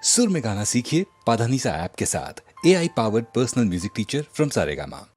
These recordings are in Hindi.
सुर में गाना सीखिए पाधानीसा ऐप के साथ। AI powered personal music teacher from Saregama.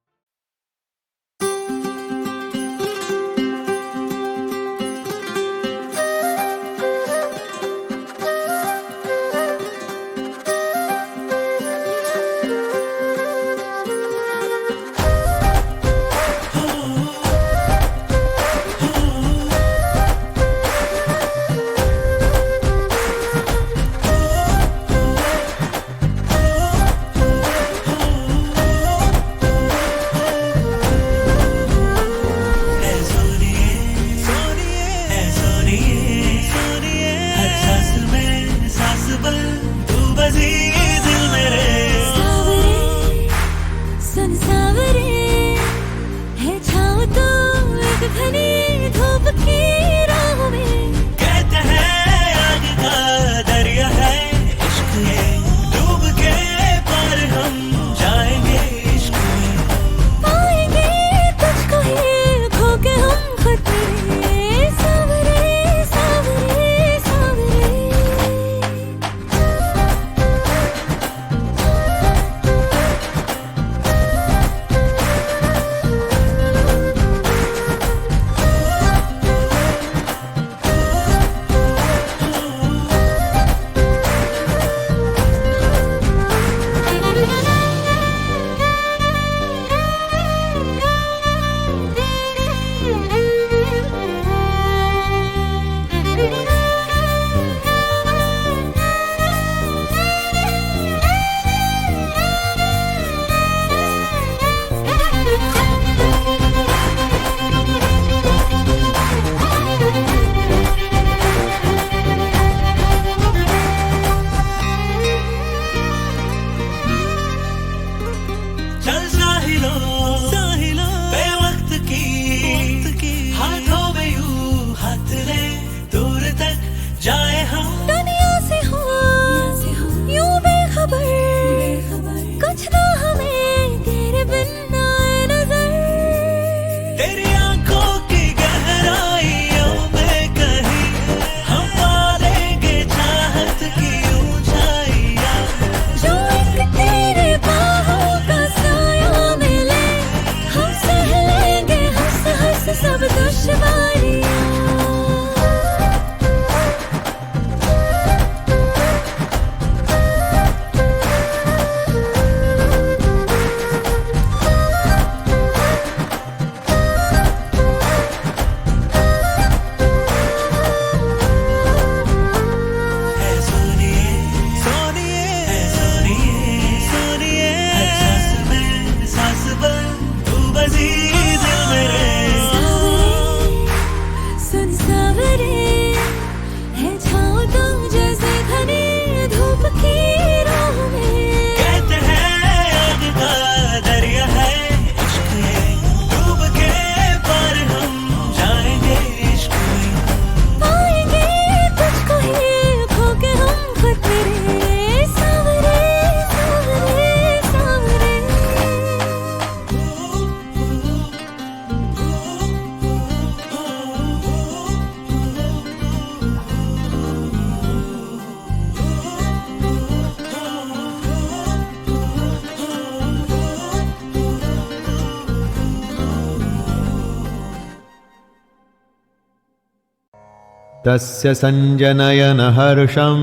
तस्य संजनयन हर्षं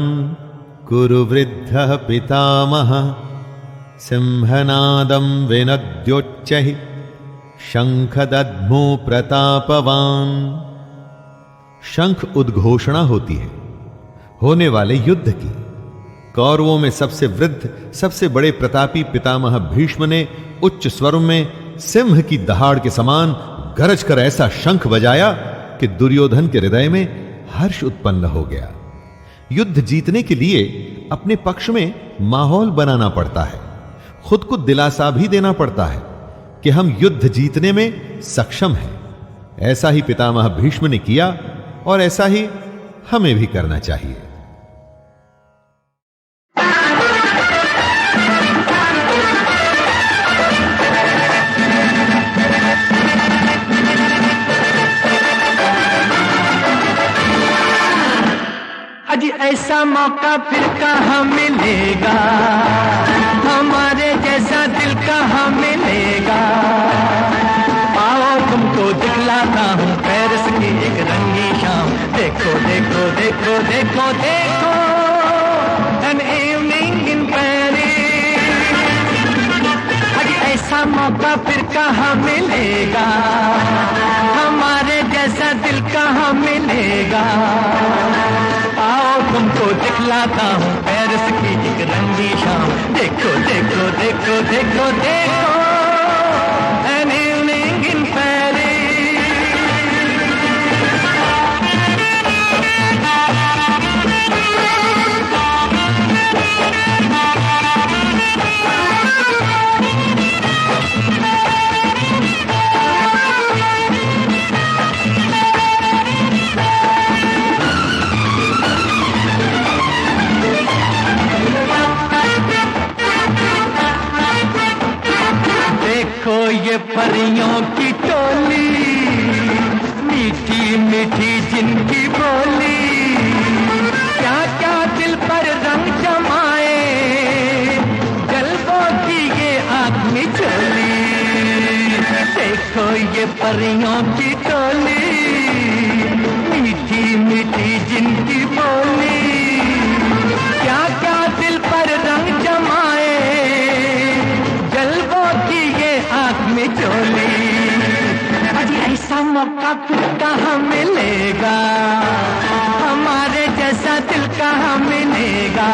कुरु वृद्धः पितामहः सिंहनादं विनद्योच्चैः शंखदध्मु प्रतापवान। शंख उद्घोषणा होती है होने वाले युद्ध की। कौरवों में सबसे वृद्ध सबसे बड़े प्रतापी पितामह भीष्म ने उच्च स्वर में सिंह की दहाड़ के समान गरज कर ऐसा शंख बजाया कि दुर्योधन के हृदय में हर्ष उत्पन्न हो गया। युद्ध जीतने के लिए अपने पक्ष में माहौल बनाना पड़ता है, खुद को दिलासा भी देना पड़ता है कि हम युद्ध जीतने में सक्षम हैं। ऐसा ही पितामह भीष्म ने किया और ऐसा ही हमें भी करना चाहिए। आज ऐसा मौका फिर कहां मिले। मिलेगा, हमारे जैसा दिल कहाँ मिलेगा। आओ तुमको दिखलाता हूँ पेरिस की एक रंगी शाम। देखो देखो देखो देखो देखो an evening in Paris। अभी ऐसा मौका फिर कहाँ मिलेगा, हमारे जैसा दिल कहाँ मिलेगा। आओ तुमको दिखलाता हूँ पेरिस की एक रंगी शाम। देखो देखो देखो देखो देखो an evening in Paris। देखो ये परियों की टोली, मीठी मीठी जिनकी बोली, क्या क्या दिल पर रंग जमाए, जलवों की ये आँख मिचोली। देखो ये परियों की टोली, मीठी मीठी जिनकी बोली, क्या क्या दिल पर रंग जमाए, आँख में चोली। अजी ऐसा मौका फिर कहाँ मिलेगा, हमारे जैसा दिल कहाँ मिलेगा।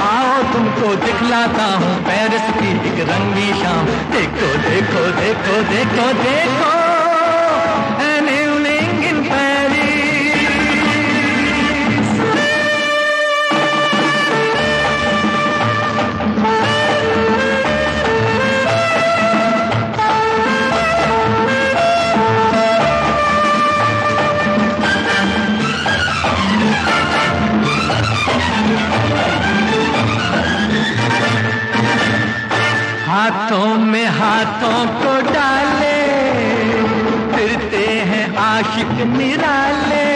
आओ तुमको दिखलाता हूँ पेरिस की एक रंगी शाम। देखो देखो देखो देखो देखो an evening in Paris। हाथों में हाथों को डाले, फिरते हैं आशिक निराले।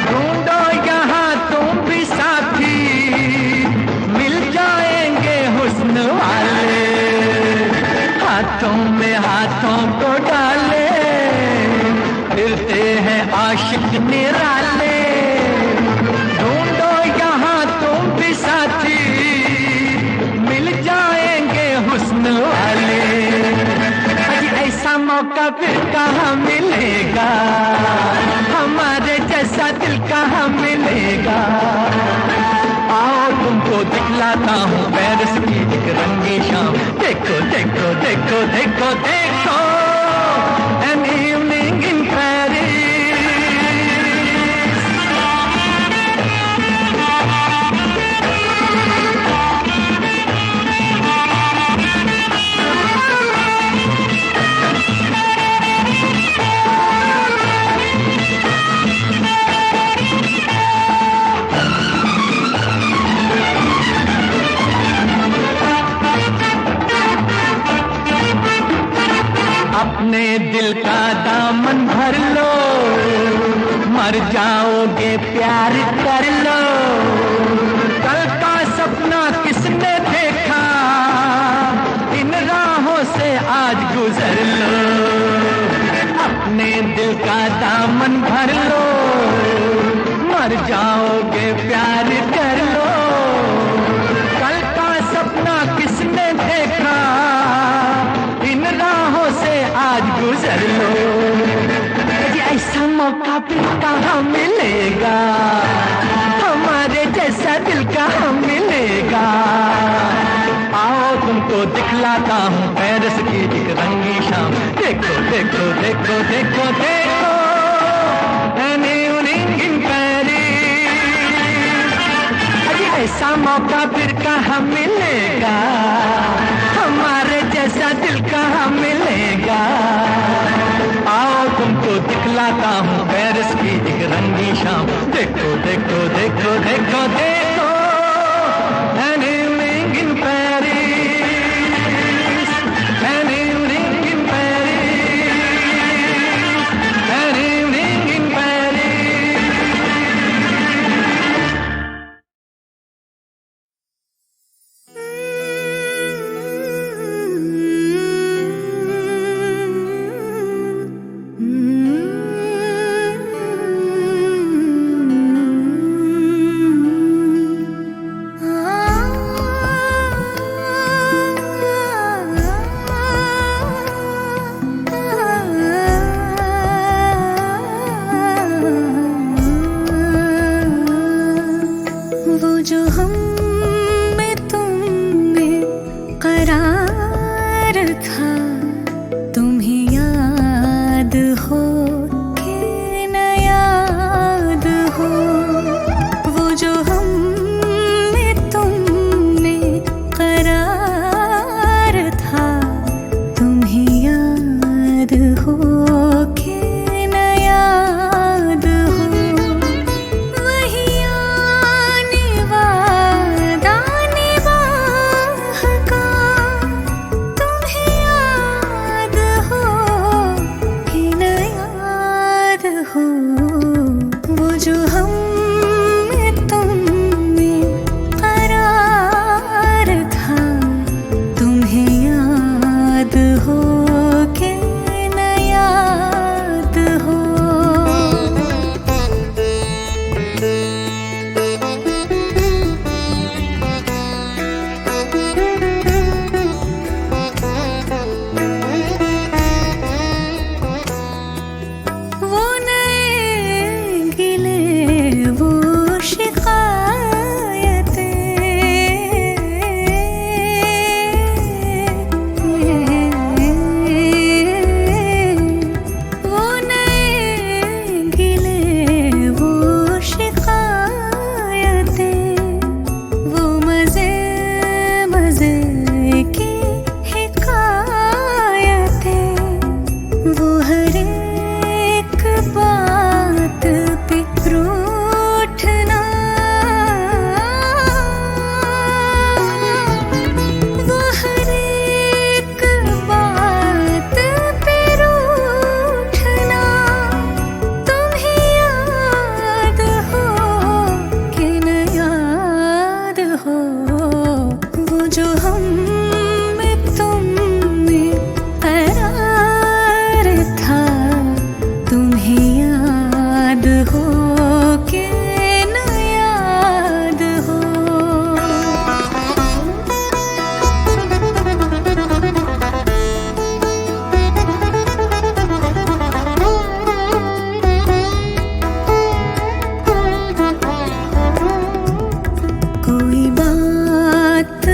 ढूंढो यहाँ तुम भी साथी, मिल जाएंगे हुस्न वाले। हाथों में हाथों को डाले, फिरते हैं आशिक निराले। ढूंढो यहाँ तुम भी साथी, हुस्न वाले। अजी ऐसा मौका फिर कहाँ मिलेगा, हमारे जैसा दिल कहाँ मिलेगा। आओ तुमको दिखलाता हूँ पेरिस की एक रंगी शाम। देखो देखो देखो देखो देखो an evening in Paris। अपने दिल का दामन भर लो, मर जाओगे प्यार कर लो। कल का सपना किसने देखा, इन राहों से आज गुजर लो। अपने दिल का दामन भर लो, मर जाओगे प्यार कर लो। कल का सपना किसने देखा, इन राहों से आज गुजर लो। ऐसा मौका फिर कहाँ मिलेगा, हमारे जैसा दिल कहाँ मिलेगा। आओ तुमको दिखलाता हूँ पेरिस की एक रंगी शाम। देखो देखो देखो देखो देखो an evening in Paris। अजी ऐसा मौका फिर कहाँ मिलेगा, हमारे जैसा दिल कहाँ मिलेगा। आओ तुमको दिखलाता हूँ पेरिस की एक रंगी शाम। देखो देखो देखो देखो देखो an evening in Paris। जो हम में तुम में करार था, तुम्हें याद हो कि न याद हो। वो जो हम में तुम में करार था, तुम्हें याद हो कि न याद हो। वही आने वादा निभाह का, तुम्हें याद हो कि न याद हो। वो जो हम में तुम में करार था, तुम्हें याद हो कि न याद हो। वो नए गिले वो शिकायतें, वो नए गिले वो शिकायतें, वो मजे मजे की हिकायतें, वो हर एक बात पे रूठना, वो हर एक बात पे रूठना। तुम्हें याद हो कि न याद हो। वो जो हम में तुम में करार था, तुम्हें याद हो कि न याद हो। कोई बात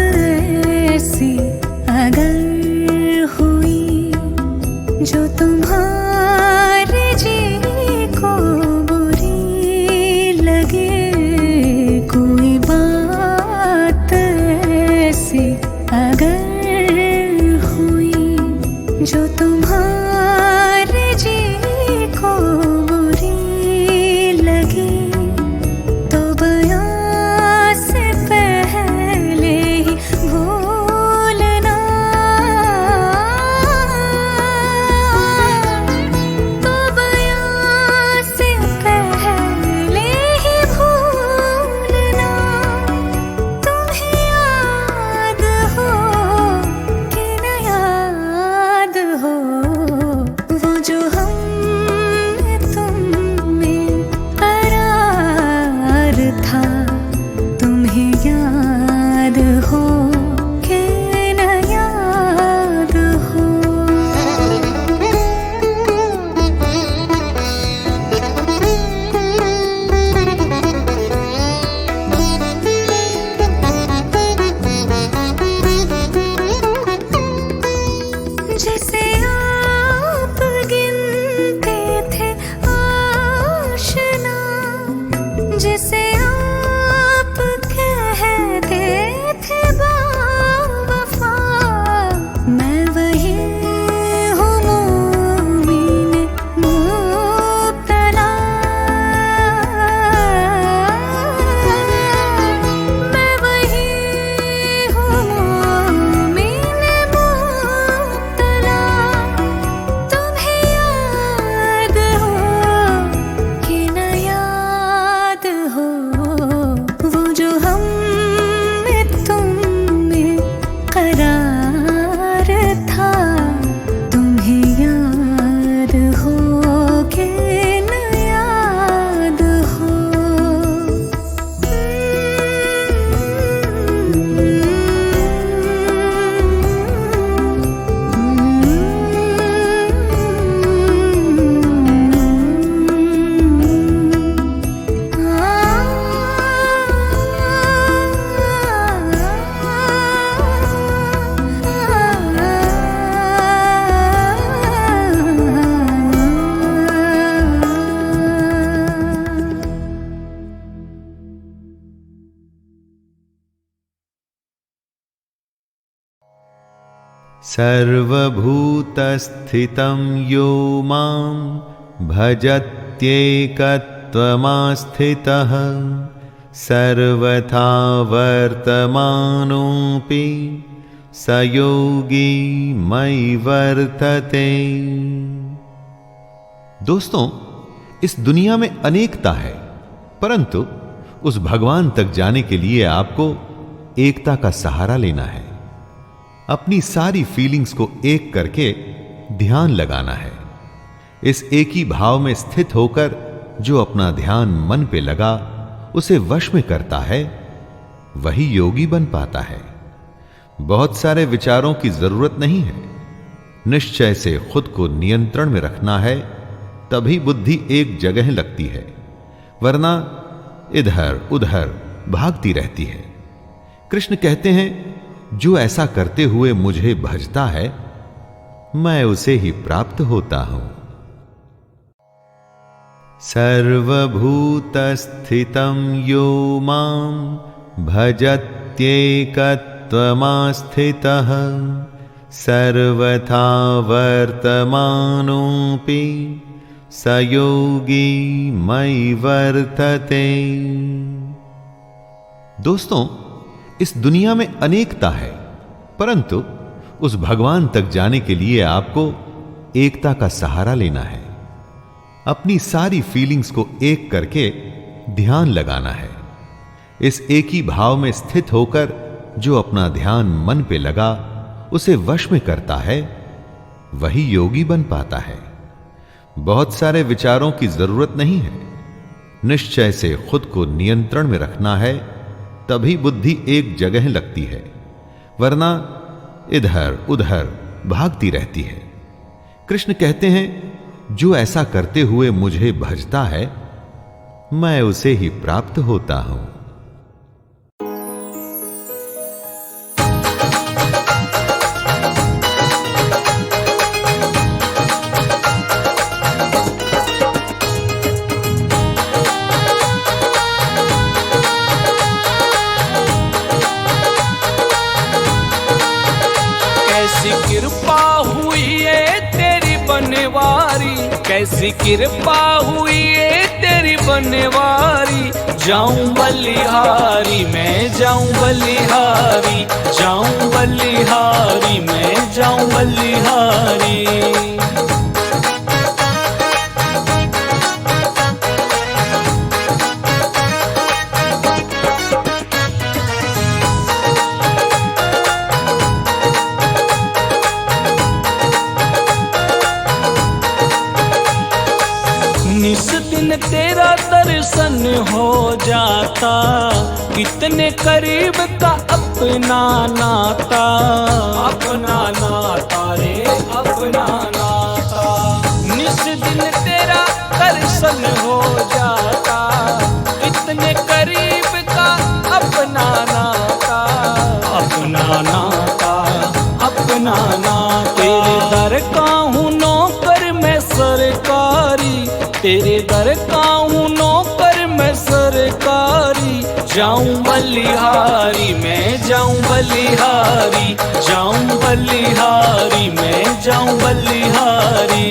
सर्वभूतस्थितं यो मां भजत्येकत्वमास्थितः सर्वथा वर्तमानोऽपि स योगी मयि वर्तते। दोस्तों, इस दुनिया में अनेकता है, परंतु उस भगवान तक जाने के लिए आपको एकता का सहारा लेना है। अपनी सारी फीलिंग्स को एक करके ध्यान लगाना है। इस एक ही भाव में स्थित होकर जो अपना ध्यान मन पे लगा उसे वश में करता है, वही योगी बन पाता है। बहुत सारे विचारों की जरूरत नहीं है। निश्चय से खुद को नियंत्रण में रखना है, तभी बुद्धि एक जगह लगती है, वरना इधर उधर भागती रहती है। कृष्ण कहते हैं, जो ऐसा करते हुए मुझे भजता है, मैं उसे ही प्राप्त होता हूं। सर्वभूतस्थितं यो मां भजत्येकत्वमास्थितः सर्वथा वर्तमानोऽपि स योगी मयि वर्तते। दोस्तों, इस दुनिया में अनेकता है, परंतु उस भगवान तक जाने के लिए आपको एकता का सहारा लेना है। अपनी सारी फीलिंग्स को एक करके ध्यान लगाना है। इस एक ही भाव में स्थित होकर जो अपना ध्यान मन पे लगा उसे वश में करता है, वही योगी बन पाता है। बहुत सारे विचारों की जरूरत नहीं है। निश्चय से खुद को नियंत्रण में रखना है, तभी बुद्धि एक जगह लगती है, वरना इधर उधर भागती रहती है। कृष्ण कहते हैं, जो ऐसा करते हुए मुझे भजता है, मैं उसे ही प्राप्त होता हूं। कैसी कृपा हुई है तेरी बनवारी। जाऊं बलिहारी मैं जाऊं बलिहारी, जाऊं बलिहारी मैं जाऊं बलिहारी। निस दिन तेरा दर्शन हो जाता, कितने करीब का अपना नाता। अपना नाता रे अपना नाता। निस दिन तेरा दर्शन हो जाता, कितने करीब का अपना नाता। अपना नाता अपना नाता। तेरे दर का हूँ नौकर मैं सरकारी, तेरे दर का हूँ नौकर मैं सरकारी। जाऊं बलिहारी मैं जाऊं बलिहारी, जाऊं बलिहारी मैं जाऊं बलिहारी।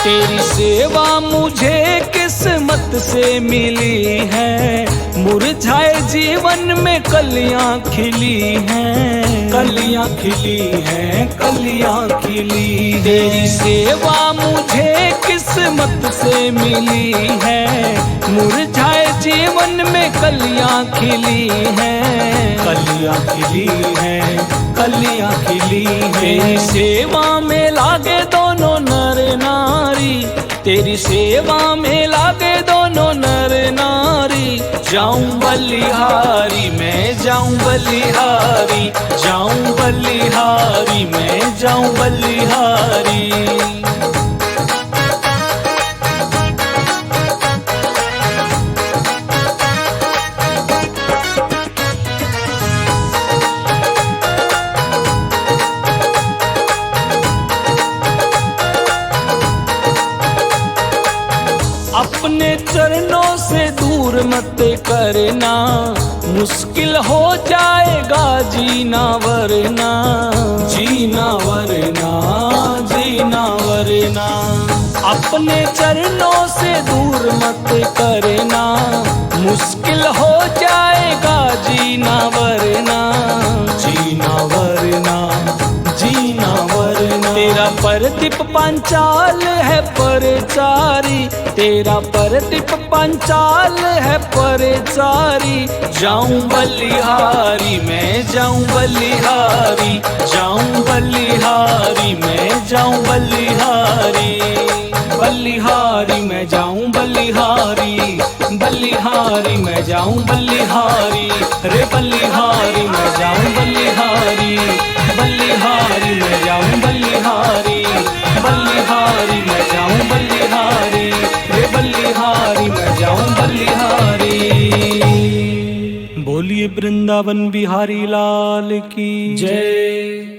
तेरी सेवा मुझे किस्मत से मिली है, मुरझाए जीवन में कलियां खिली हैं। कलियां खिली हैं, कलियां खिली। तेरी सेवा मुझे किस्मत से मिली है, मुरझाए जीवन में कलियां खिली हैं। कलियां खिली हैं, कलियां खिली हैं। तेरी सेवा में लागे दोनों नर नारी, तेरी सेवा में लागे दोनों नर नारी। जाऊं बलिहारी मैं जाऊं बलिहारी, जाऊं बलिहारी मैं जाऊं बलिहारी। अपने चरणों से दूर मत करना, मुश्किल हो जाएगा जीना वरना, जीना वरना, जीना वरना। अपने चरणों से दूर मत करना, मुश्किल हो जाएगा जीना वरना, जीना वरना, जीना वरना। तेरा परदीप पांचाल है परचारी, तेरा परदीप पांचाल है परचारी। जाऊं बलिहारी मैं जाऊं बलिहारी, जाऊं बलिहारी मैं जाऊं बलिहारी, बलिहारी मैं जाऊं बलिहारी, बलिहारी मैं जाऊं बलिहारी, रे बलिहारी मैं जाऊं बलिहारी, बलिहारी मैं जाऊं बलिहारी, बलिहारी मैं जाऊं बलिहारी, रे बलिहारी मैं जाऊं बलिहारी। बोलिए वृंदावन बिहारी लाल की जय।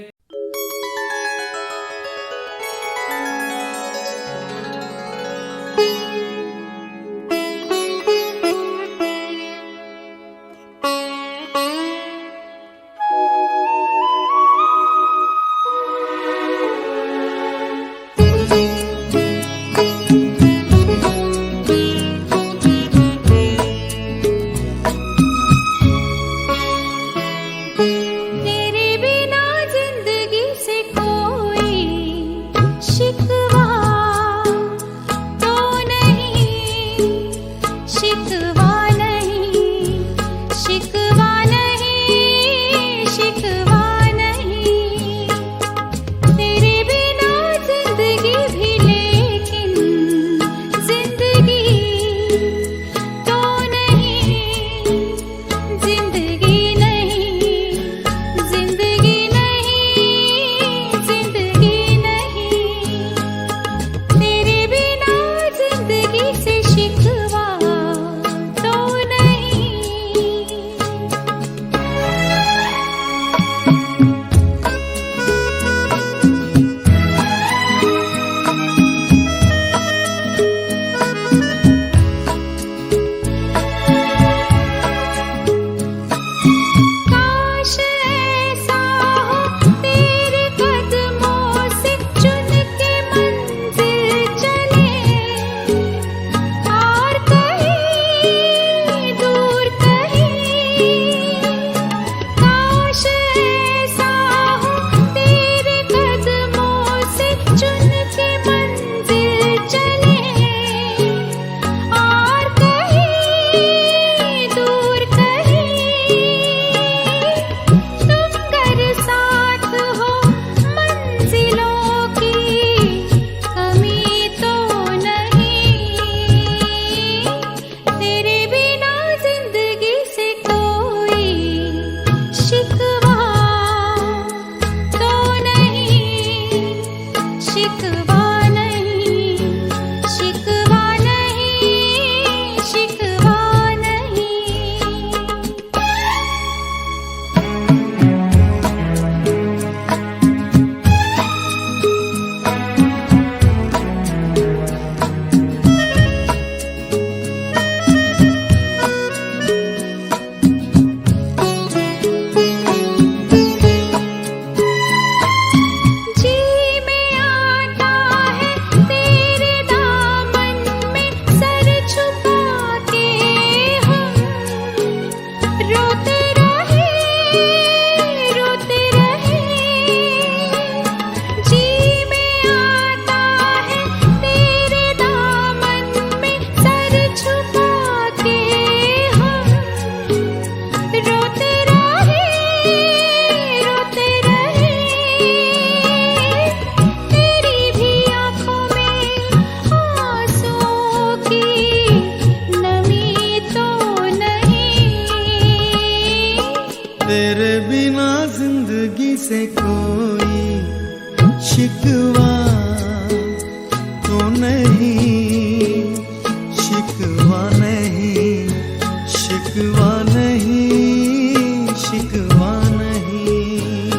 शिकवा तो नहीं, शिकवा नहीं, शिकवा नहीं, शिकवा नहीं।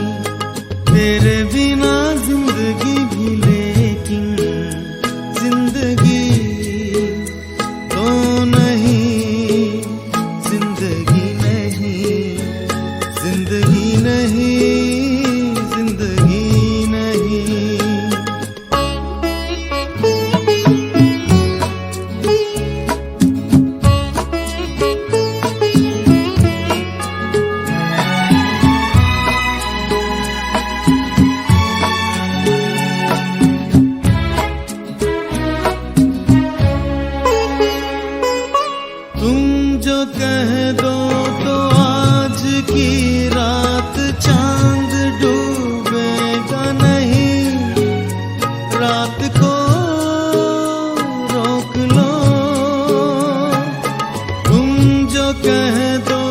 तेरे बिना जिंदगी भी लेकिन जिंदगी तो कह दो तो आज की रात चांद डूबेगा नहीं, रात को रोक लो। तुम जो कह दो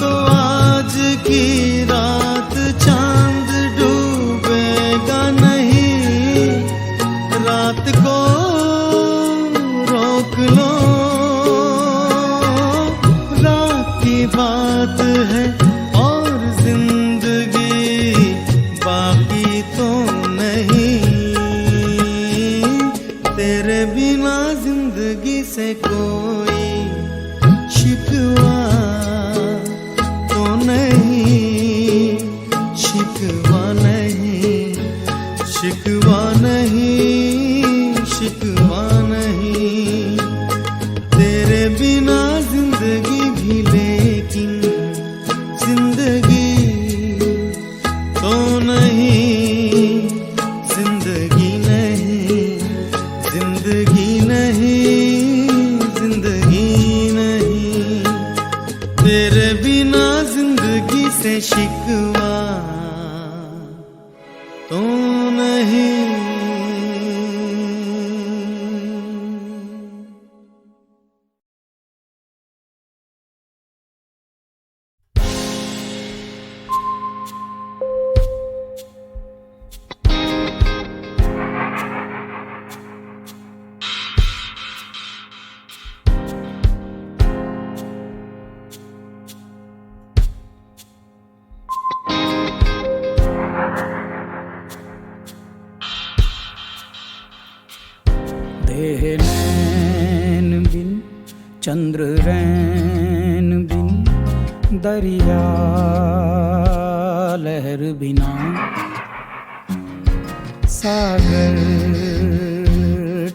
तो आज की रात चांद डूबेगा नहीं, रात को रोक लो। रात की बात है और जिंदगी बाकी तो नहीं, तेरे बिना जिंदगी से कोई शिकवा तो नहीं, शिकवा नहीं, शिकवा नहीं, शिकवा नहीं। तेरे बिना जिंदगी भी लेकिन जिंदगी तो नहीं, जिंदगी नहीं, जिंदगी नहीं, जिंदगी नहीं। तेरे बिना जिंदगी से शिकवा तो नहीं। देह नैन बिन चंद्र रैन बिन दरिया लहर बिना सागर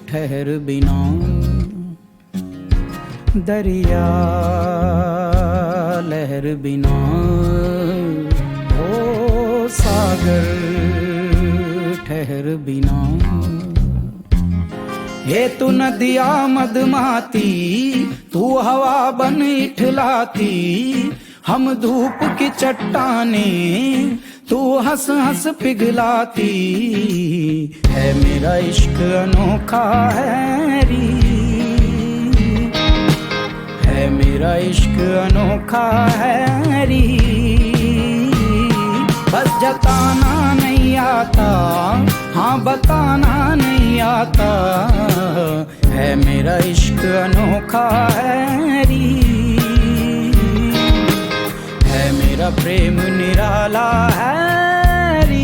ठहर बिना दरिया लहर बिना ओ सागर ठहर बिना। हे तू नदिया मदमाती, तू हवा बन इठलाती, हम धूप की चट्टाने, तू हंस हंस पिघलाती। है मेरा इश्क अनोखा है री, है मेरा इश्क अनोखा है री। बस जताना नहीं आता, हाँ बताना नहीं आता। है मेरा इश्क अनोखा है री, है मेरा प्रेम निराला है री।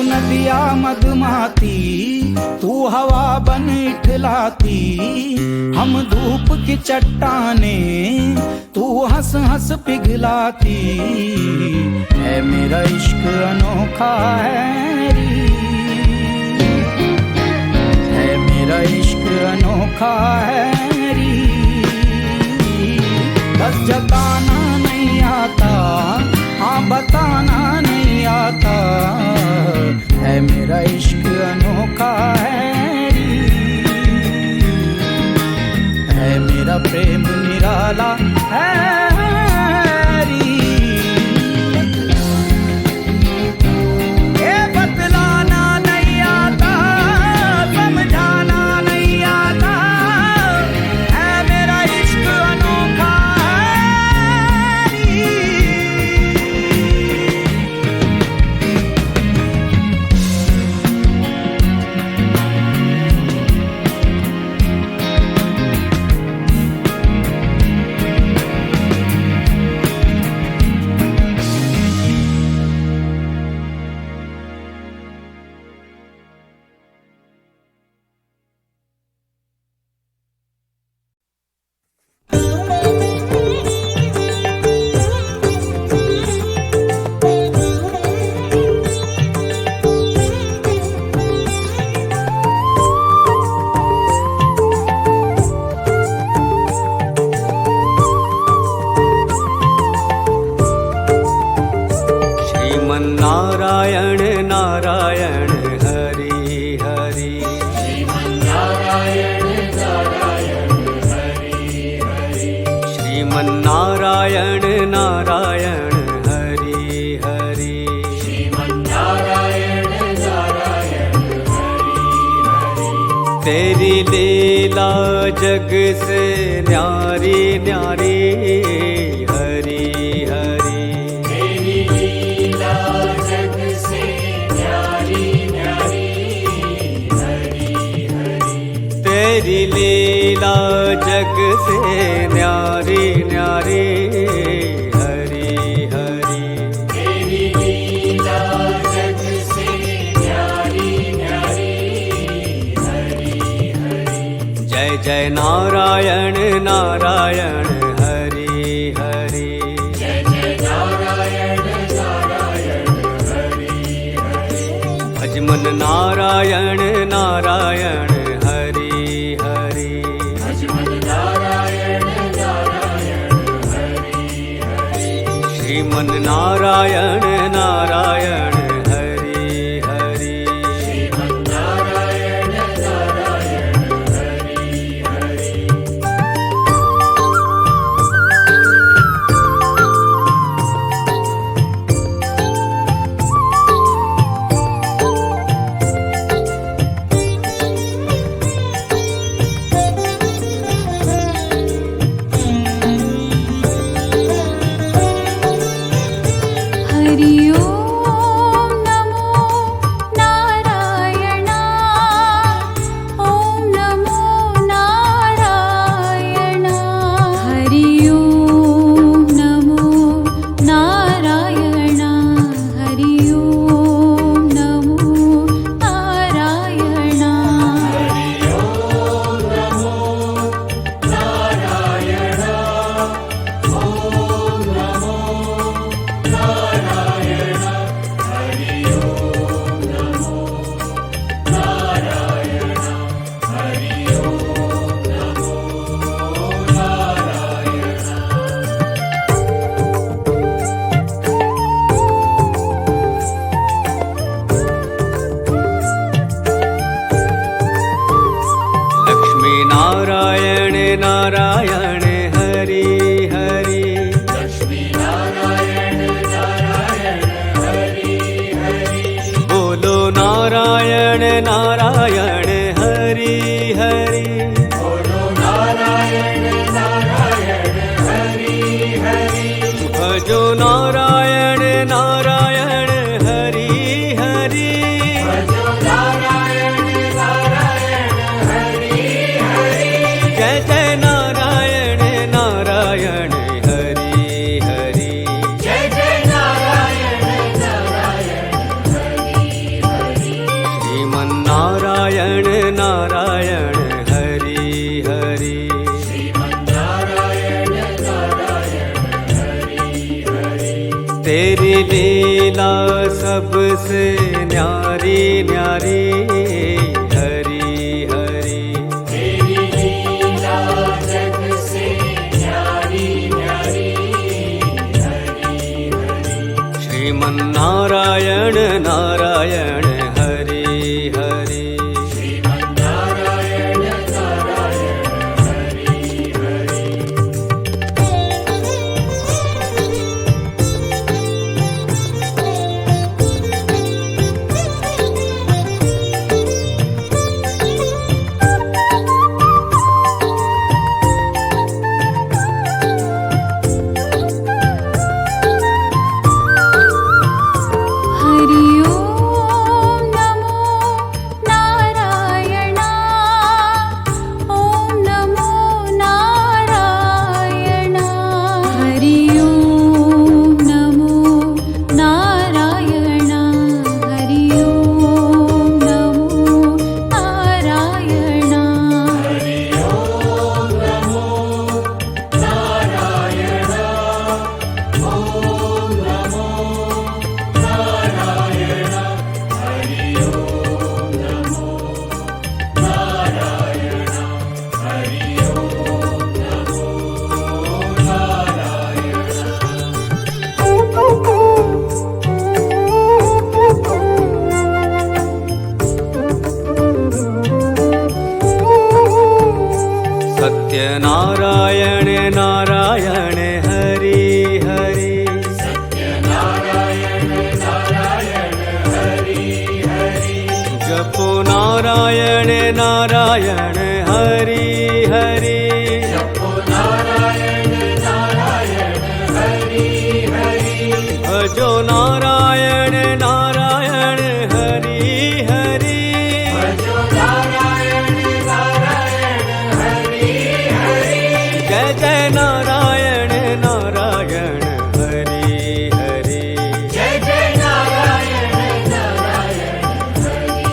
नदिया मधुमाती, तू हवा बन इठलाती, हम धूप की चट्टाने, तू हंस हंस पिघलाती। है मेरा इश्क अनोखा है री, है मेरा इश्क अनोखा है री। बस जताना नहीं आता, हाँ बताना नहीं आता, है मेरा इश्क अनोखा है री। है मेरा प्रेम निराला है री। ये बतलाना नहीं आता, समझाना नहीं आता, है मेरा इश्क अनोखा है री। नारायण नारायण हरि हरि, श्रीमन्नारायण नारायण हरि हरि, श्रीमन्नारायण नारायण हरि हरि, श्रीमन्नारायण नारायण हरि हरि। तेरी लीला जग से न्यारी न्यारी हरि हरि, तेरी लीला जग से न्यारी न्यारी हरि हरि, तेरी लीला जग से न्यारी न्यारी हरि हरि। जय जय नारायण नारायण हरि हरि, जय जय नारायण नारायण हरि हरि। भजमन नारायण नारायण श्रीमन नारायण नारायण हरि हरि, श्रीमन नारायण नारायण हरि हरि। हरि ओम नमो नारायणा, ओम नमो नारायणा। हरि ओम नमो नारायणा, हरि ओम नमो नारायणा। हरि ओम नमो नारायणा, ओम नमो नारायण नारायण हरि हरि, लक्ष्मी नारायण नारायण हरि हरि। बोलो नारायण नारायण हरि हरि, बोलो नारायण नारायण हरि हरि। भजो नारायण नारायण हरि हरि, भजो नारायण नारायण हरि हरि। जय जय नारायण नारायण हरि हरि, जय जय नारायण नारायण हरि हरि। तेरी लीला सबसे न्यारी न्यारी हरि हरि। तेरी लीला जग से न्यारी न्यारी हरि हरि। श्रीमन नारायण नारायण हरि हरि। श्रीमन नारायण नारायण हरि हरि। हरि ओम नमो नारायणा। ओम नमो नारायणा। हरि ओम नमो नारायणा। हरि ओम नमो नारायणा। हरि ओम नमो नारायण। ओम नमो नारायण। हरि ओम नमो नारायण। हरि ओम नमो सत्य नारायण नारायण हरि हरि। नारायण नारायण हरि हरि। जपो नारायण नारायण हरि हरि। जपो नारायण नारायण हरि हरि। भजो नारायण नारायण हरि हरि। भजो नारायण नारायण हरि हरि। जय जय नारायण नारायण हरि हरि। जय जय नारायण नारायण हरि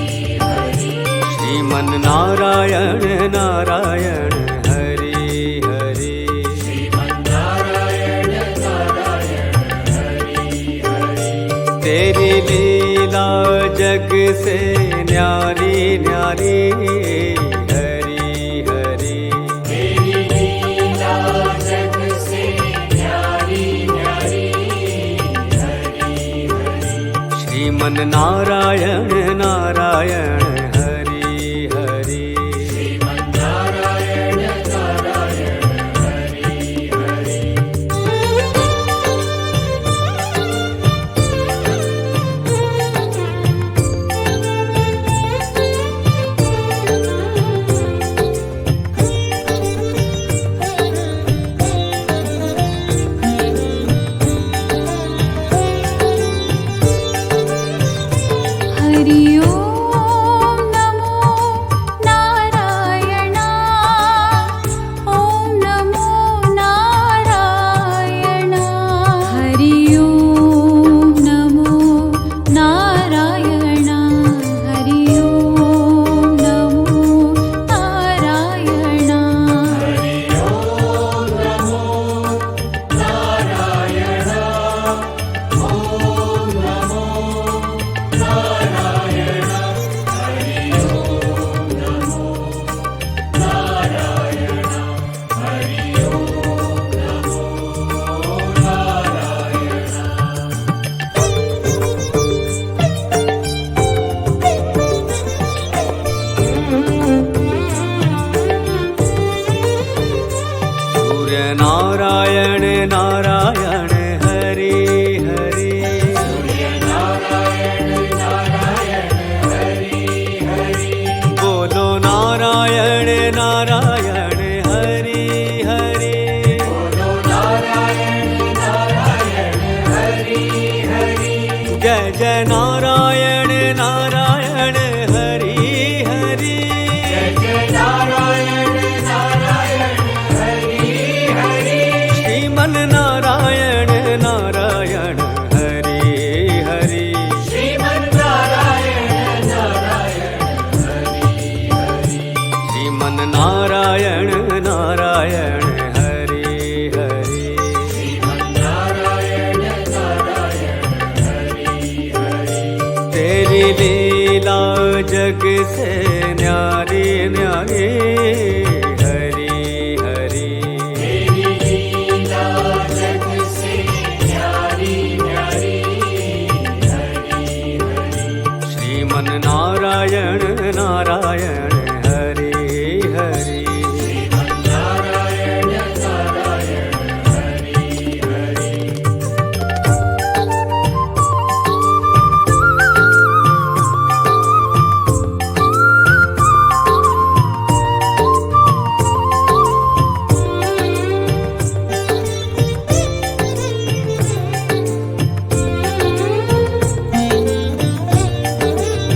हरि। श्रीमन नारायण नारायण हरि हरि। श्रीमन नारायण नारायण हरि हरि। तेरी लीला जग से न्यारी न्यारी हरि हरि। तेरी लीला जग से न्यारी न्यारी हरि हरि। श्रीमन नारायण नारायण हरि हरि। श्रीमन नारायण नारायण हरि हरि। हरि ओम नमो नारायणा। ओम नमो नारायणा। हरि ओम नमो नारायणा। हरि ओम नमो नारायणा। हरि ओम नमो नारायण। ओम नमो नारायण। हरि ओम नमो नारायण। हरि ओम नमो सूर्य नारायण नारायण हरि हरि। नारायण नारायण हरि हरि। बोलो नारायण नारायण हरि हरि। बोलो नारायण नारायण हरि हरि। जय जय नारायण नारायण हरि हरि। जय जय नारायण नारायण हरि हरि। श्रीमन नारायण नारायण हरि हरि। श्रीमन नारायण नारायण हरि हरि। श्रीमन नारायण नारायण हरि हरि। श्रीमन नारायण नारायण जग से न्यारी न्यारी हरि हरि तेरी लीला जग से न्यारी न्यारी हरि हरि श्रीमन नारायण नारायण हरि हरि नारायण नारायण हरि हरि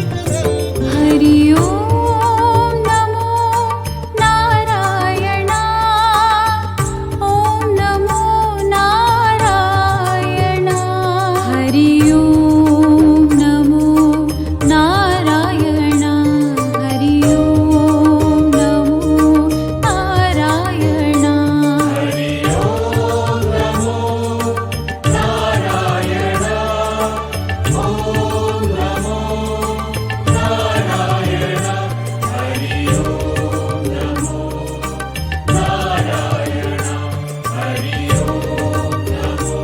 हरि ओम नमो नारायणा ओम नमो नारायणा हरि ओम नमो नारायणा हरि ओम नमो नारायणा हरि ओम नमो नारायण ओम नमो नारायण हरि ओम नमो नारायण हरि ओम नमो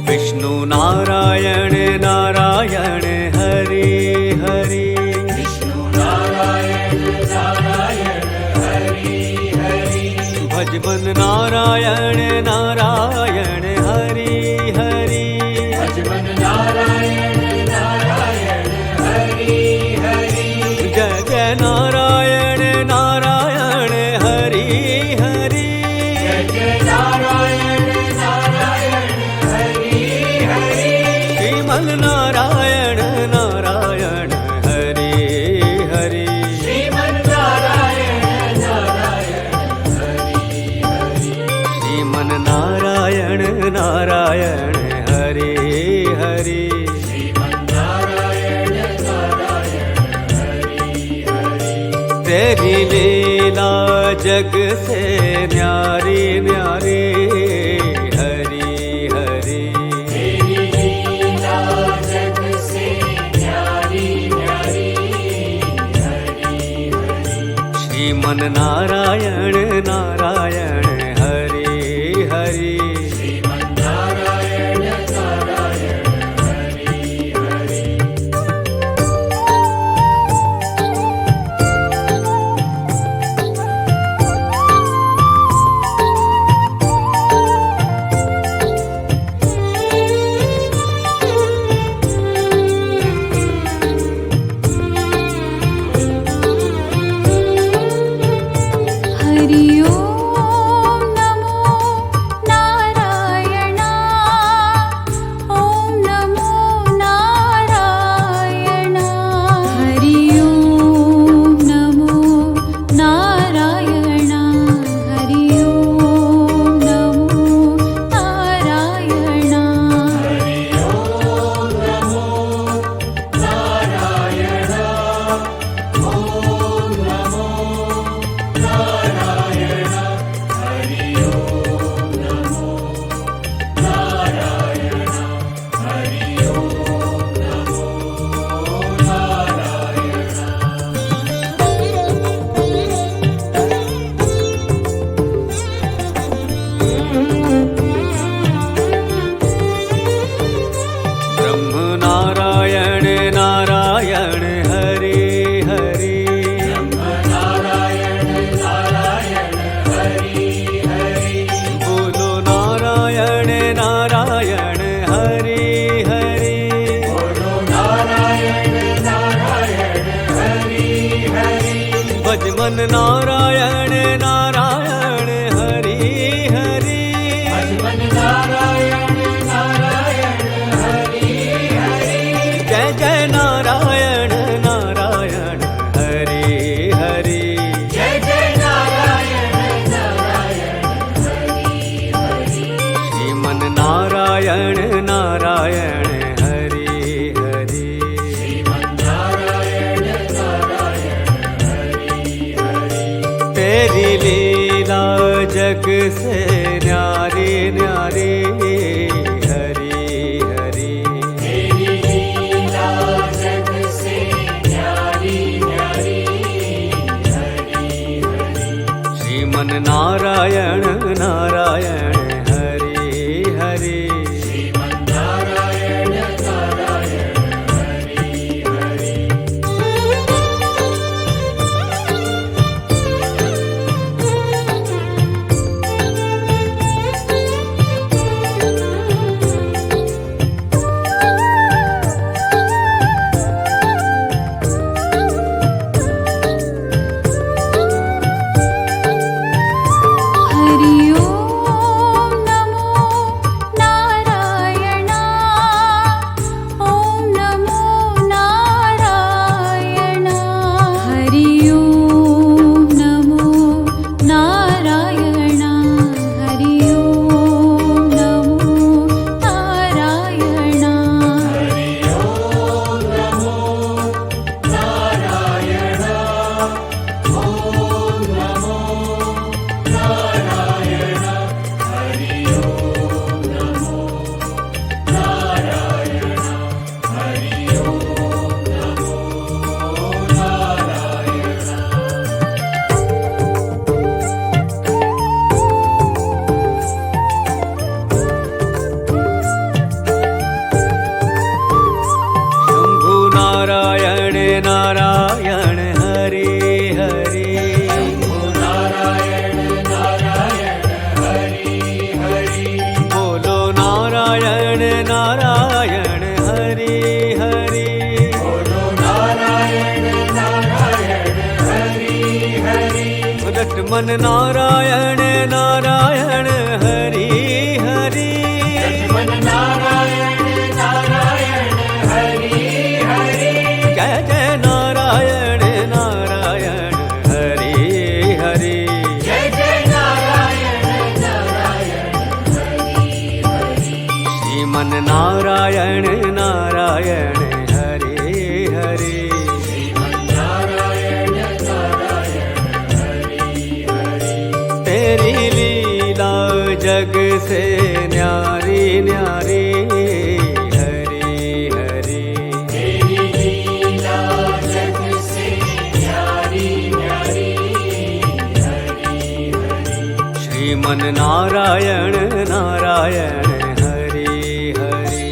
विष्णु नारायण नारायण हरि हरि विष्णु नारायण नारायण हरि हरि भजमन नारायण नारायण हरि हरि भजमन नारायण नारायण हरि हरि जय जय नारायण नारायण हरि हरि जय जय नारायण नारायण हरि हरि श्रीमन नारायण नारायण हरि हरि श्रीमन नारायण नारायण हरि हरि श्रीमन नारायण नारायण हरि हरि श्रीमन नारायण नारायण हरि हरि तेरी लीला जग से न्यारी न्यारी हरि हरि तेरी लीला जग से न्यारी न्यारी हरि हरि श्रीमन नारायण नारायण हरि हरि श्रीमन नारायण नारायण हरि हरि हरि ओम नमो नारायणा ओम नमो नारायणा हरि ओम नमो नारायणा हरि ओम नमो नारायणा हरि ओम नमो नारायण ओम नमो नारायण हरि ओम नमो नारायण हरि ओम नमो ब्रह्म नारायण नारायण हरि हरि नारायण नारायण हरि हरि बोलो नारायण नारायण हरि हरि बोलो नारायण नारायण हरि हरि भजमन नारायण नारायण हरि हरि भजमन नारायण नारायण हरि हरि जय जय नारायण नारायण हरि हरि जय जय नारायण नारायण हरि हरि श्रीमन नारायण नारायण हरि हरि श्रीमन नारायण नारायण हरि हरि नारायण हरि हरि नारायण नारायण हरि हरि बोलो नारायण नारायण हरि हरि बोलो नारायण नारायण हरि हरि लक्ष्मण नारायण नारायण हरि हरि लक्ष्मण नारायण नारायण हरि हरि जय जय नारायण नारायण हरि हरि जय जय नारायण नारायण हरि हरि श्रीमन नारायण नारायण हरि हरि नारायण नारायण हरि हरि तेरी लीला जग से न्यारी न्यारी हरि हरि तेरी लीला जग से न्यारी न्यारी हरि हरि श्रीमन नारायण नारायण हरि हरि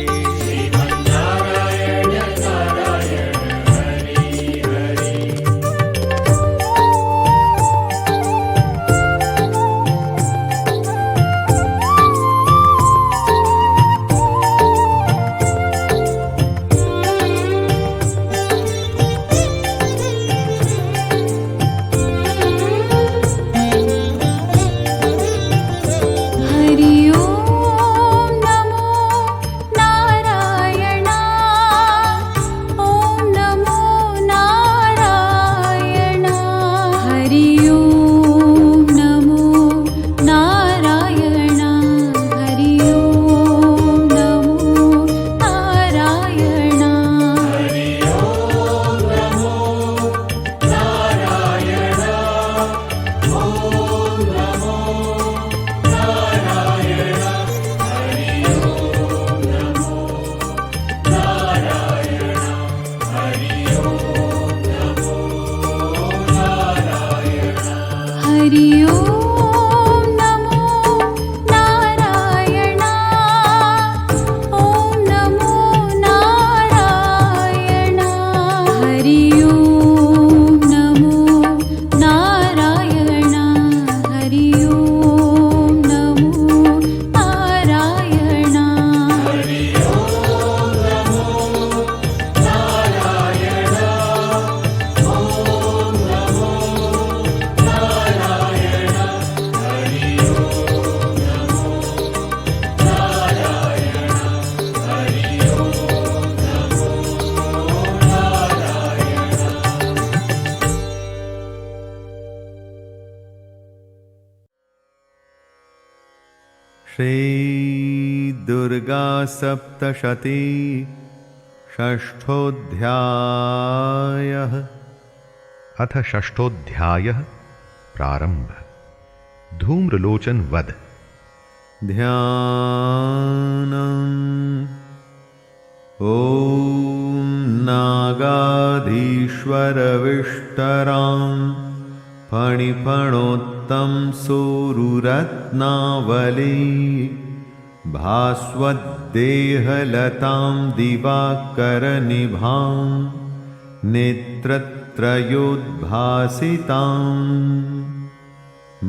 नारायण नारायण हरि हरि हरि ओम नमो नारायण ओम नमो नारायण हरि ओम नमो नारायण हरि ओम नमो नारायण हरि ओम नमो नारायण ओम नमो नारायण हरि ओम नमो नारायण हरि ओम नमो नारायण हरि ओम नमो नारायण ओम नमो नारायण हरि ओम नमो नारायण हरि ओम नमो नारायण हरि ओम नमो नारायण ओम नमो नारायण हरि ओम नमो नारायण हरि ओम नमो नारायण श्री दुर्गा सप्तशती षष्ठोऽध्यायः अथ षष्ठोऽध्यायः प्रारंभ। धूम्रलोचन वध। ध्यानम् ॐ नागाधीश्वरविष्टराम् फणिफणोत्तं सोरुरत्नावली भास्वद्देहलतां दिवाकरनिभां नेत्रत्रयोद्भासिताम्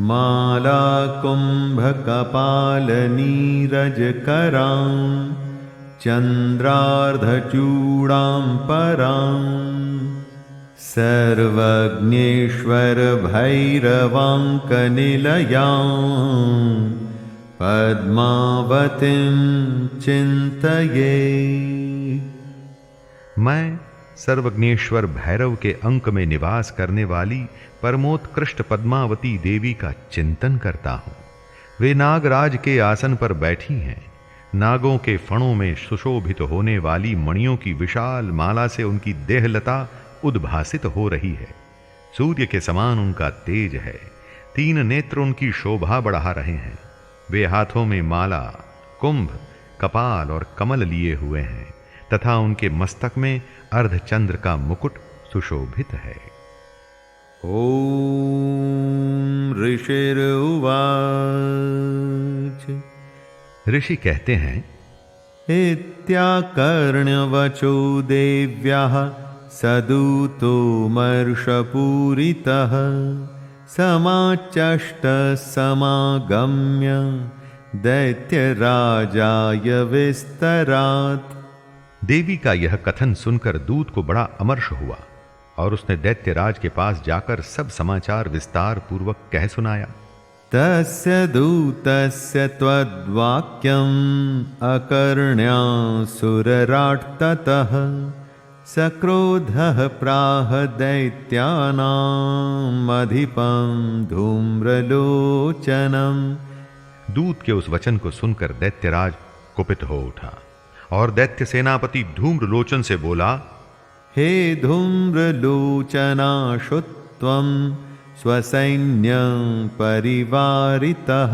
मालाकुम्भकपालनीरजकरां चन्द्रार्धचूडां पराम् सर्वज्ञेश्वर भैरवाङ्कनिलयां पद्मावतीं चिन्तये। मैं सर्वज्ञेश्वर भैरव के अंक में निवास करने वाली परमोत्कृष्ट पद्मावती देवी का चिंतन करता हूँ। वे नागराज के आसन पर बैठी हैं। नागों के फणों में सुशोभित होने वाली मणियों की विशाल माला से उनकी देहलता उद्भासित हो रही है। सूर्य के समान उनका तेज है। 3 नेत्र उनकी शोभा बढ़ा रहे हैं। वे हाथों में माला, कुंभ, कपाल और कमल लिए हुए हैं तथा उनके मस्तक में अर्धचंद्र का मुकुट सुशोभित है। ओम ऋषिरुवाच। ऋषि कहते हैं, इत्याकर्ण्यवचो देव्याः सदूतोमर्षपूरितः समाचष्ट समागम्य दैत्यराजाय विस्तरात्। देवी का यह कथन सुनकर दूत को बड़ा अमर्ष हुआ और उसने दैत्यराज के पास जाकर सब समाचार विस्तार पूर्वक कह सुनाया। तस्य दूतस्य त्वद्वाक्यम् अकर्ण्यासुरराट् ततः सक्रोधः प्राह दैत्यानामधिपं धूम्रलोचनम्। दूत के उस वचन को सुनकर दैत्यराज कुपित हो उठा और दैत्य सेनापति धूम्रलोचन से बोला, हे धूम्रलोचनाशुत्वं स्वसैन्यं परिवारितः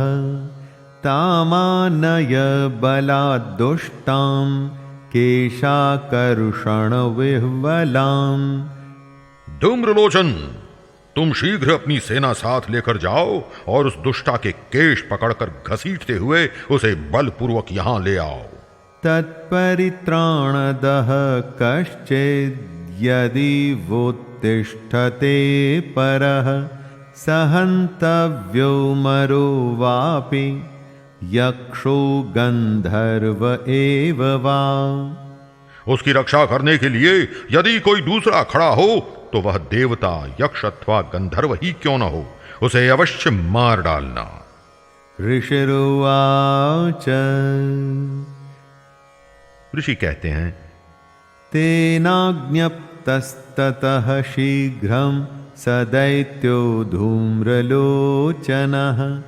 तामानय बलाद्दुष्टां केशाकर्षणविह्वलाम्। धूम्रलोचन, तुम शीघ्र अपनी सेना साथ लेकर जाओ और उस दुष्टा के केश पकड़कर घसीटते हुए उसे बलपूर्वक यहां ले आओ। तत्परित्राणदः कश्चिद्यदि वोत्तिष्ठते परः सहन्तव्यो मरो वापि यक्षो गंधर्व एव वा। उसकी रक्षा करने के लिए यदि कोई दूसरा खड़ा हो तो वह देवता, यक्ष अथवा गंधर्व ही क्यों न हो, उसे अवश्य मार डालना। ऋषिरुवाच। ऋषि कहते हैं, तेनाज्ञप्तस्ततः शीघ्रं स दैत्यो धूम्रलोचनः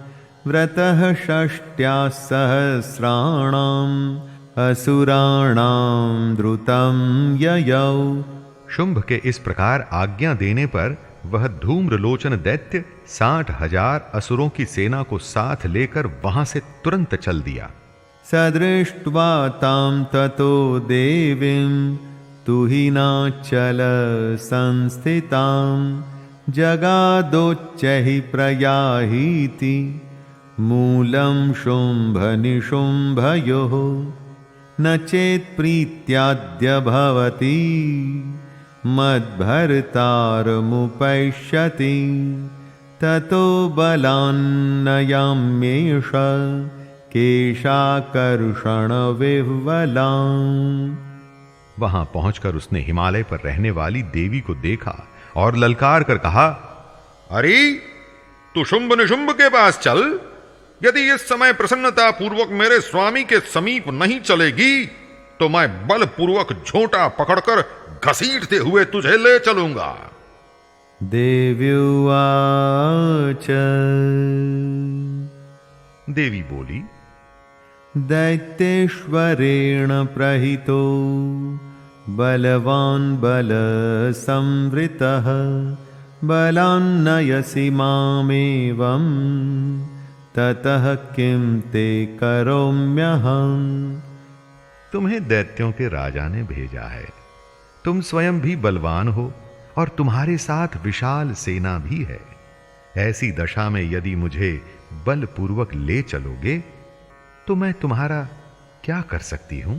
व्रतः षष्ट्या सहस्राणाम् असुराणां द्रुतं ययौ। शुंभ के इस प्रकार आज्ञा देने पर वह धूम्रलोचन दैत्य 60,000 असुरों की सेना को साथ लेकर वहां से तुरंत चल दिया। सदृष्ट्वा तां ततो देवीं तुहिनाचल संस्थितां जगादोच्चैः प्रयाहीति मूलं शुंभ निशुंभयोः न चेत् प्रीत्याद्य भवति मद्भर्तारमुपैष्यति ततो बलान्नयाम्येष केशाकर्षणविह्वलाम्। वहां पहुंचकर उसने हिमालय पर रहने वाली देवी को देखा और ललकार कर कहा, अरे तू शुंभ निशुंभ के पास चल। यदि इस समय प्रसन्नता पूर्वक मेरे स्वामी के समीप नहीं चलेगी तो मैं बलपूर्वक झोंटा पकड़कर घसीटते हुए तुझे ले चलूंगा। देव्युवाच। देवी बोली, दैत्येश्वरेण प्रहितो बलवान् बलसंवृतः बलान्नयसि मामेवम् ततः किं ते करोम्यहम्। तुम्हें दैत्यों के राजा ने भेजा है, तुम स्वयं भी बलवान हो और तुम्हारे साथ विशाल सेना भी है। ऐसी दशा में यदि मुझे बलपूर्वक ले चलोगे तो मैं तुम्हारा क्या कर सकती हूं?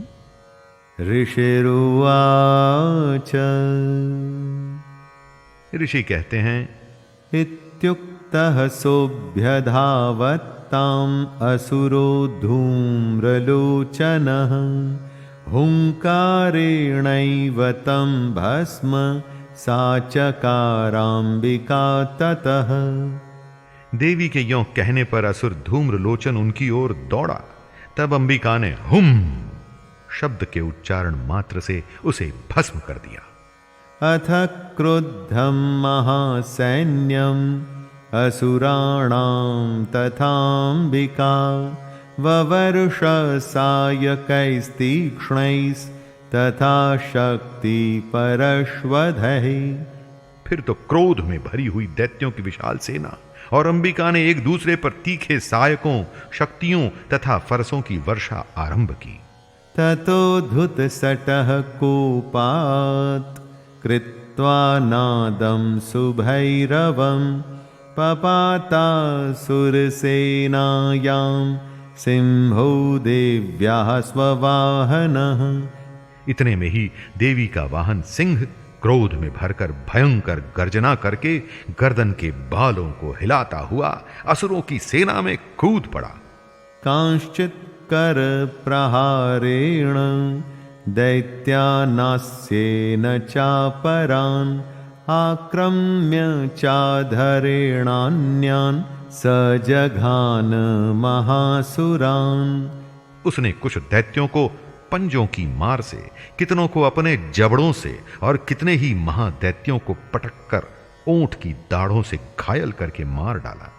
ऋषिरुवाच। ऋषि कहते हैं, इत्युक्तः सोऽभ्यधावत्ताम् असुरो धूम्रलोचनः हुंकारेणैव तं भस्म सा चकाराम्बिका ततः। देवी के यों कहने पर असुर धूम्रलोचन उनकी ओर दौड़ा। तब अंबिका ने हुम शब्द के उच्चारण मात्र से उसे भस्म कर दिया। अथ क्रुद्धं महासैन्यम् असुराणां तथाम्बिका ववर्ष सायकैस्तीक्ष्णैस्तथा शक्ति परश्वधैः। फिर तो क्रोध में भरी हुई दैत्यों की विशाल सेना और अंबिका ने एक दूसरे पर तीखे सायकों, शक्तियों तथा फरसों की वर्षा आरंभ की। ततो धुतसटः कोपात् कृत्वा नादं सुभैरवं पपातासुरसेनायां सिंहो देव्याः स्ववाहनः। इतने में ही देवी का वाहन सिंह क्रोध में भरकर भयंकर गर्जना करके गर्दन के बालों को हिलाता हुआ असुरों की सेना में कूद पड़ा। कांश्चित कर प्रहारेण दैत्यानास्येन चापरान् आक्रम्य चाधरेणान्यान् सजघान महासुरान्। उसने कुछ दैत्यों को पंजों की मार से, कितनों को अपने जबड़ों से और कितने ही महादैत्यों को पटककर ऊंट की दाढ़ों से घायल करके मार डाला।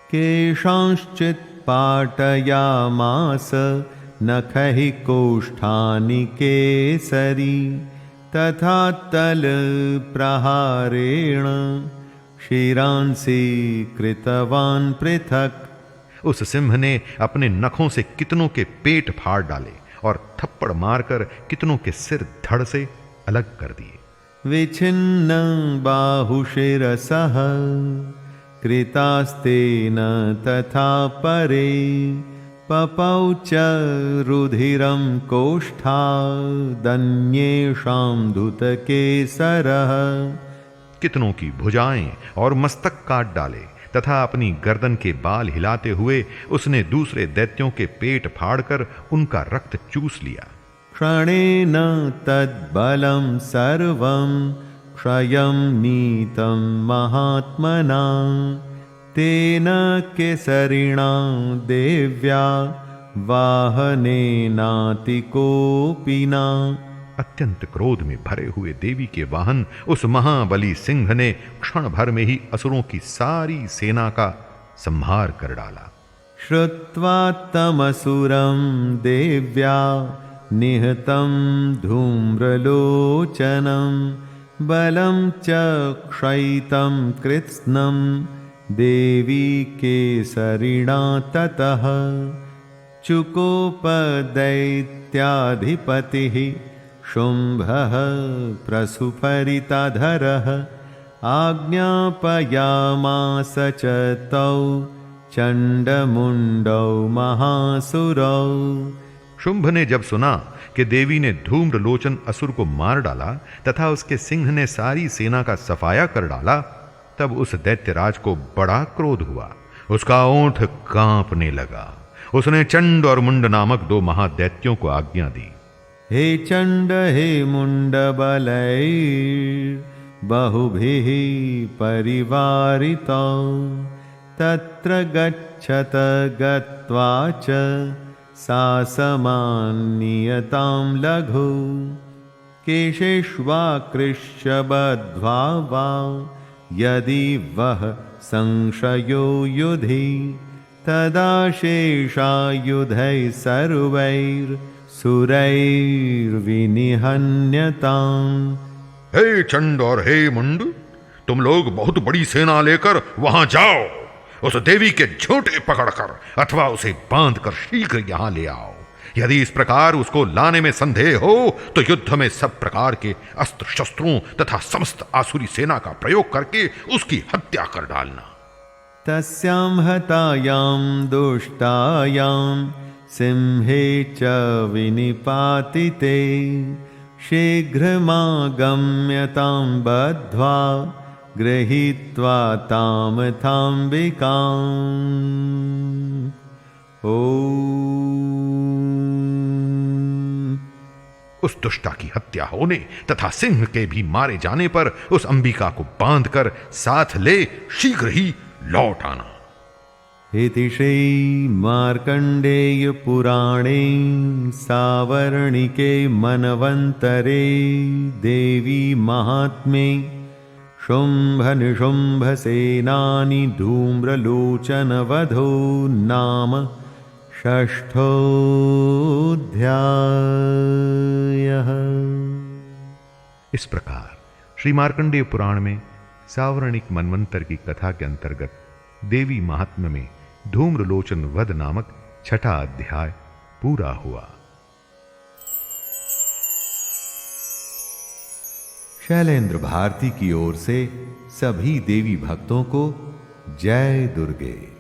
केषांश्चित् पाटयामास नखहि कोष्ठानि केसरी तथा तल प्रहारेण शिरांसि कृतवान् पृथक्। उस सिंह ने अपने नखों से कितनों के पेट फाड़ डाले और थप्पड़ मारकर कितनों के सिर धड़ से अलग कर दिए। विछिन्न बाहुशिरसः कृतास्तेन तथा परे पपौ च रुधिरं कोष्ठादन्येषां धुतकेसरः। कितनों की भुजाएं और मस्तक काट डाले तथा अपनी गर्दन के बाल हिलाते हुए उसने दूसरे दैत्यों के पेट फाड़कर उनका रक्त चूस लिया। क्षणेन तद्बलं सर्वं क्षयं नीतं महात्मना तेन केसरिणा देव्या वाहनेनातिकोपिना। अत्यंत क्रोध में भरे हुए देवी के वाहन उस महाबली सिंह ने क्षण भर में ही असुरों की सारी सेना का संहार कर डाला। श्रुत्वा तमसुरं देव्या निहतं धूम्रलोचनं बलं च क्षयितं कृत्स्नं देवी केसरिणा ततः चुकोपदैत्याधिपतिः शुम्भः प्रसुपरिताधरः आज्ञापयामास च तौ चण्डमुण्डौ महासुरौ। शुंभ ने जब सुना कि देवी ने धूम्रलोचन असुर को मार डाला तथा उसके सिंह ने सारी सेना का सफाया कर डाला, तब उस दैत्यराज को बड़ा क्रोध हुआ। उसका ओंठ कांपने लगा। उसने चंड और मुंड नामक दो महादैत्यों को आज्ञा दी। हे चंड हे मुंड बलैर्बहुभिः परिवारितौ तत्र गच्छत गत्वा च सासमान्नियतां लघु केशेष्वाकृष्य बद्ध्वा वा यदि वः संशयो युधि तदा शेषायुधैः सर्वैर्सुरैर्विनिहन्यताम्। हे चंड और हे मुंड, तुम लोग बहुत बड़ी सेना लेकर वहां जाओ। उस देवी के झूठे पकड़कर अथवा उसे बांधकर शीघ्र यहां ले आओ। यदि इस प्रकार उसको लाने में संदेह हो तो युद्ध में सब प्रकार के अस्त्र शस्त्रों तथा समस्त आसुरी सेना का प्रयोग करके उसकी हत्या कर डालना। तस्यां हतायां दुष्टायां सिंहे च विनिपातिते शीघ्रमागम्यतां बद्ध्वा गृहीत्वा तां ताम्बिकाम्। उस दुष्टा की हत्या होने तथा सिंह के भी मारे जाने पर उस अंबिका को बांधकर साथ ले शीघ्र ही लौट आना। इति श्री मार्कंडेय पुराणे सावर्णिके मनवंतरे देवी महात्म्ये शुंभ निशुंभ सेनानि धूम्रलोचन वधो नाम षष्ठोऽध्यायः। इस प्रकार श्री मार्कंडेय पुराण में सावर्णिक मनवंतर की कथा के अंतर्गत देवी महात्म्य में धूम्रलोचन वध नामक छठा अध्याय पूरा हुआ। शैलेंद्र भारती की ओर से सभी देवी भक्तों को जय दुर्गे।